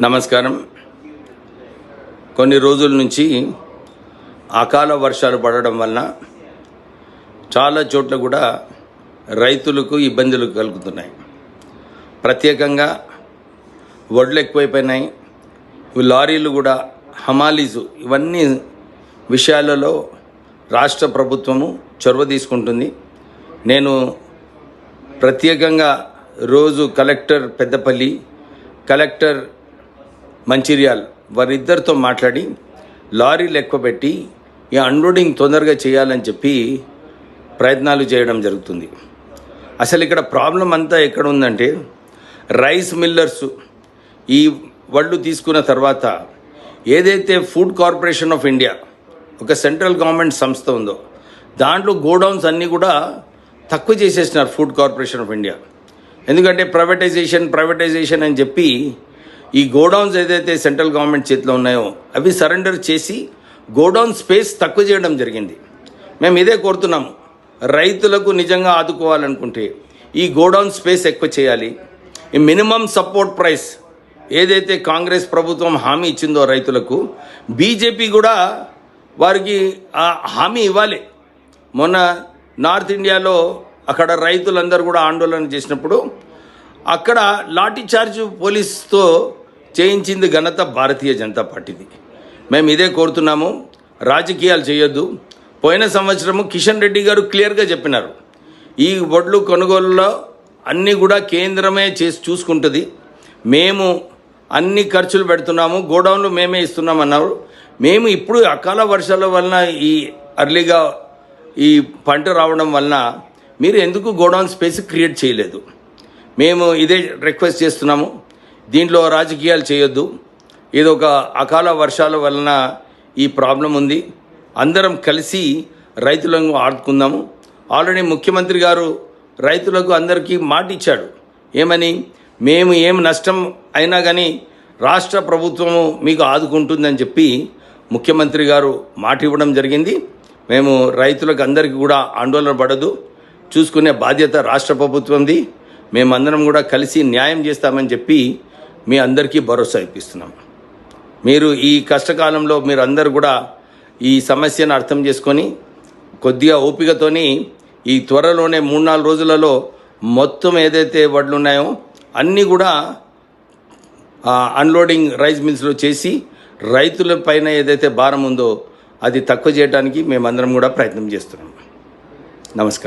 నమస్కారం. కొన్ని రోజుల నుంచి అకాల వర్షాలు పడడం వలన చాలా చోట్ల కూడా రైతులకు ఇబ్బందులు కలుగుతున్నాయి. ప్రత్యేకంగా వడ్లు ఎక్కువైపోయినాయి. లారీలు కూడా, హమాలీసు, ఇవన్నీ విషయాలలో రాష్ట్ర ప్రభుత్వము చొరవ తీసుకుంటుంది. నేను ప్రత్యేకంగా రోజు కలెక్టర్ పెద్దపల్లి, కలెక్టర్ మంచిర్యాల్ వారిద్దరితో మాట్లాడి లారీలు ఎక్కువ పెట్టి ఈ అన్లోడింగ్ తొందరగా చేయాలని చెప్పి ప్రయత్నాలు చేయడం జరుగుతుంది. అసలు ఇక్కడ ప్రాబ్లం అంతా ఎక్కడ ఉందంటే, రైస్ మిల్లర్స్ ఈ వడ్లు తీసుకున్న తర్వాత ఏదైతే ఫుడ్ కార్పొరేషన్ ఆఫ్ ఇండియా ఒక సెంట్రల్ గవర్నమెంట్ సంస్థ ఉందో దాంట్లో గోడౌన్స్ అన్నీ కూడా తక్కువ చేసేసినారు ఫుడ్ కార్పొరేషన్ ఆఫ్ ఇండియా. ఎందుకంటే ప్రైవేటైజేషన్ అని చెప్పి ఈ గోడౌన్స్ ఏదైతే సెంట్రల్ గవర్నమెంట్ చేతిలో ఉన్నాయో అవి సరెండర్ చేసి గోడౌన్ స్పేస్ తక్కువ చేయడం జరిగింది. మేము ఇదే కోరుతున్నాము, రైతులకు నిజంగా ఆదుకోవాలనుకుంటే ఈ గోడౌన్ స్పేస్ ఎక్కువ చేయాలి. ఈ మినిమం సపోర్ట్ ప్రైస్ ఏదైతే కాంగ్రెస్ ప్రభుత్వం హామీ ఇచ్చిందో రైతులకు, బీజేపీ కూడా వారికి ఆ హామీ ఇవ్వాలి. మొన్న నార్త్ ఇండియాలో అక్కడ రైతులందరూ కూడా ఆందోళన చేసినప్పుడు అక్కడ లాఠీ చార్జ్ పోలీసుతో చేయించింది ఘనత భారతీయ జనతా పార్టీది. మేము ఇదే కోరుతున్నాము, రాజకీయాలు చేయొద్దు. పోయిన సంవత్సరము కిషన్ రెడ్డి గారు క్లియర్గా చెప్పినారు, ఈ వడ్లు కొనుగోలులో అన్నీ కూడా కేంద్రమే చేసి చూసుకుంటుంది, మేము అన్ని ఖర్చులు పెడుతున్నాము, గోడౌన్లు మేమే ఇస్తున్నామన్నారు. మేము ఇప్పుడు అకాల వర్షాల వలన ఈ అర్లీగా ఈ పంట రావడం వలన మీరు ఎందుకు గోడౌన్ స్పేస్ క్రియేట్ చేయలేదు? మేము ఇదే రిక్వెస్ట్ చేస్తున్నాము, దీంట్లో రాజకీయాలు చేయొద్దు. ఇది ఒక అకాల వర్షాల వలన ఈ ప్రాబ్లం ఉంది. అందరం కలిసి రైతులను ఆదుకుందాము. ఆల్రెడీ ముఖ్యమంత్రి గారు రైతులకు అందరికీ మాట ఇచ్చాడు. ఏమని? మేము ఏం నష్టం అయినా కానీ రాష్ట్ర ప్రభుత్వము మీకు ఆదుకుంటుందని చెప్పి ముఖ్యమంత్రి గారు మాట ఇవ్వడం జరిగింది. మేము రైతులకు అందరికీ కూడా ఆందోళన పడదు, చూసుకునే బాధ్యత రాష్ట్ర ప్రభుత్వంది. మేమందరం కూడా కలిసి న్యాయం చేస్తామని చెప్పి మీ అందరికీ భరోసా ఇప్పిస్తున్నాం. మీరు ఈ కష్టకాలంలో మీరు అందరు కూడా ఈ సమస్యను అర్థం చేసుకొని కొద్దిగా ఓపికతోని ఈ త్వరలోనే 3-4 రోజులలో మొత్తం ఏదైతే వడ్లు ఉన్నాయో అన్నీ కూడా అన్లోడింగ్ రైస్ మిల్స్లో చేసి రైతుల పైన ఏదైతే భారం ఉందో అది తక్కువ చేయడానికి మేమందరం కూడా ప్రయత్నం చేస్తున్నాం. నమస్కారం.